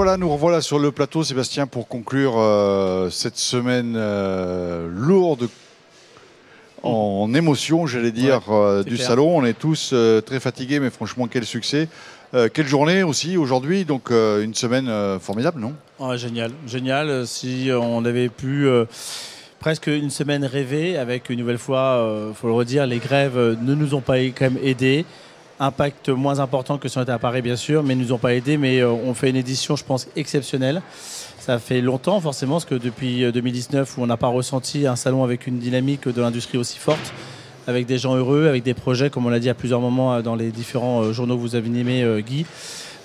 voilà, nous revoilà sur le plateau, Sébastien, pour conclure cette semaine lourde en émotion, j'allais dire, du salon. On est tous très fatigués, mais franchement, quel succès. Quelle journée aussi aujourd'hui, donc une semaine formidable, non? Génial, génial. Si on avait pu presque une semaine rêver, avec une nouvelle fois, il faut le redire, les grèves ne nous ont pas quand même aidés. Impact moins important que si on était à Paris, bien sûr, mais ils ne nous ont pas aidés. Mais on fait une édition, je pense, exceptionnelle. Ça fait longtemps, forcément, parce que depuis 2019, où on n'a pas ressenti un salon avec une dynamique de l'industrie aussi forte, avec des gens heureux, avec des projets, comme on l'a dit à plusieurs moments dans les différents journaux que vous avez animés, Guy.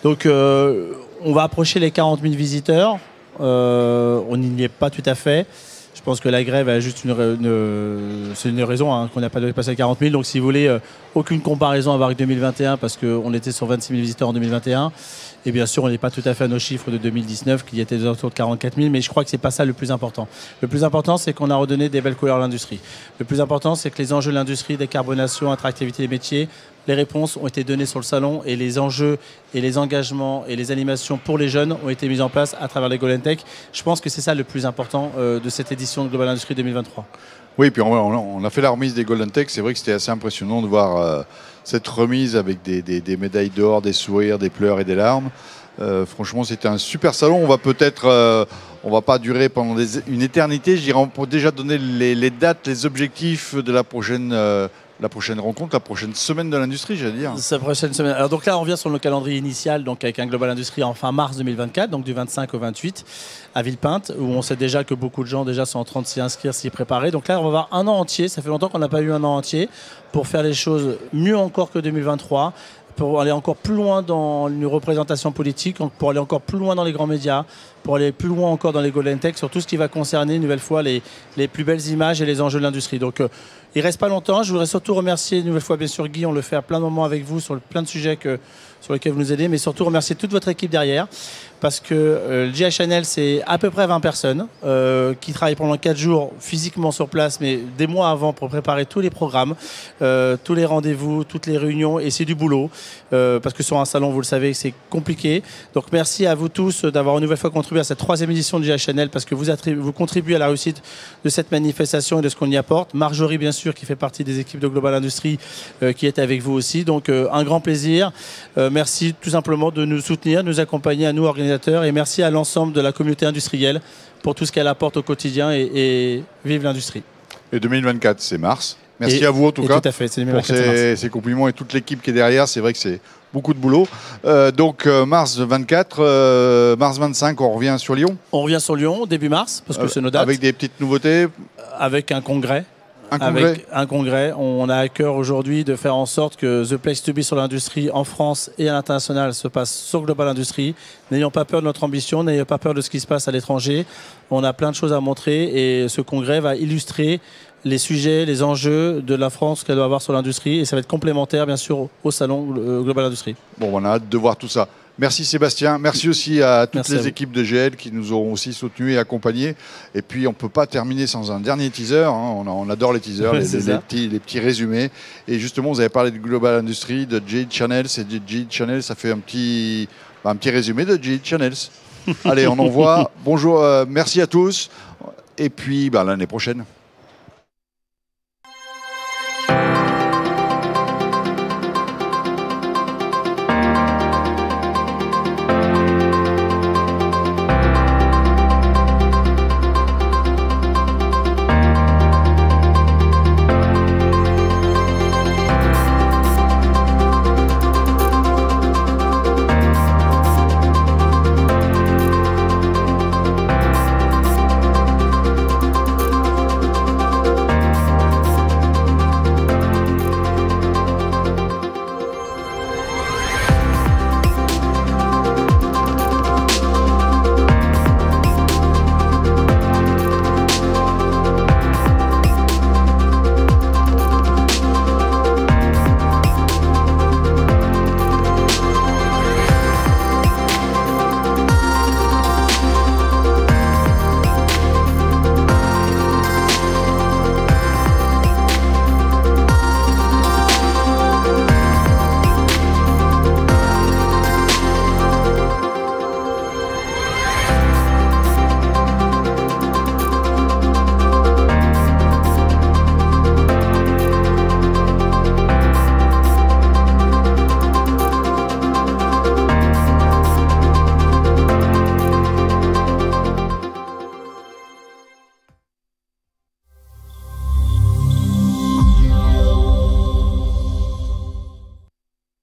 Donc, on va approcher les 40 000 visiteurs. On n'y est pas tout à fait. Je pense que la grève a juste c'est une raison qu'on n'a pas dépassé les 40 000. Donc, si vous voulez, aucune comparaison avec 2021, parce qu'on était sur 26 000 visiteurs en 2021. Et bien sûr, on n'est pas tout à fait à nos chiffres de 2019, qui étaient autour de 44 000, mais je crois que ce n'est pas ça le plus important. Le plus important, c'est qu'on a redonné des belles couleurs à l'industrie. Le plus important, c'est que les enjeux de l'industrie, décarbonation, attractivité des métiers, les réponses ont été données sur le salon et les enjeux et les engagements et les animations pour les jeunes ont été mis en place à travers les Golden Tech. Je pense que c'est ça le plus important de cette édition de Global Industrie 2023. Oui, puis on a fait la remise des Golden Tech. C'est vrai que c'était assez impressionnant de voir cette remise avec des médailles d'or, des sourires, des pleurs et des larmes. Franchement, c'était un super salon. On va peut-être, on va pas durer pendant une éternité. Je dirais, on peut déjà donner les dates, les objectifs de la prochaine rencontre, la prochaine semaine de l'industrie, j'allais dire. Cette prochaine semaine. Alors donc là, on revient sur le calendrier initial, donc avec un Global Industrie en fin mars 2024, donc du 25 au 28 à Villepinte, où on sait déjà que beaucoup de gens déjà sont en train de s'y inscrire, s'y préparer. Donc là, on va avoir un an entier. Ça fait longtemps qu'on n'a pas eu un an entier pour faire les choses mieux encore que 2023. Pour aller encore plus loin dans une représentation politique, pour aller encore plus loin dans les grands médias, pour aller plus loin encore dans les Golden Tech, sur tout ce qui va concerner une nouvelle fois les plus belles images et les enjeux de l'industrie. Donc il ne reste pas longtemps. Je voudrais surtout remercier une nouvelle fois, bien sûr, Guy. On le fait à plein de moments avec vous sur plein de sujets sur lesquels vous nous aidez, mais surtout remercier toute votre équipe derrière, parce que le GI Channel, c'est à peu près 20 personnes qui travaillent pendant 4 jours physiquement sur place, mais des mois avant pour préparer tous les programmes, tous les rendez-vous, toutes les réunions, et c'est du boulot, parce que sur un salon, vous le savez, c'est compliqué. Donc merci à vous tous d'avoir une nouvelle fois contribué à cette 3e édition du GI Channel, parce que vous contribuez à la réussite de cette manifestation et de ce qu'on y apporte. Marjorie, bien sûr, qui fait partie des équipes de Global Industrie, qui est avec vous aussi. Donc un grand plaisir. Merci tout simplement de nous soutenir, de nous accompagner à nous, organisateurs, et merci à l'ensemble de la communauté industrielle pour tout ce qu'elle apporte au quotidien, et vive l'industrie. Et 2024, c'est mars. Merci à vous en tout cas tout à fait, pour ces compliments et toute l'équipe qui est derrière. C'est vrai que c'est beaucoup de boulot. Donc mars 24, mars 25, on revient sur Lyon. On revient sur Lyon début mars, parce que c'est nos dates. Avec des petites nouveautés. Avec un congrès. Un congrès. On a à cœur aujourd'hui de faire en sorte que The Place to Be sur l'industrie en France et à l'international se passe sur Global Industrie. N'ayons pas peur de notre ambition, n'ayons pas peur de ce qui se passe à l'étranger. On a plein de choses à montrer, et ce congrès va illustrer les sujets, les enjeux de la France qu'elle doit avoir sur l'industrie, et ça va être complémentaire bien sûr au salon Global Industrie. Bon, on a hâte de voir tout ça. Merci Sébastien, merci aussi à toutes les équipes de GL qui nous auront aussi soutenus et accompagnés. Et puis on ne peut pas terminer sans un dernier teaser, on adore les teasers, les petits résumés. Et justement, vous avez parlé de Global Industry, de GE Channels, et de GE Channels, ça fait un petit résumé de GE Channels. Allez, on envoie. Bonjour, merci à tous, et puis l'année prochaine.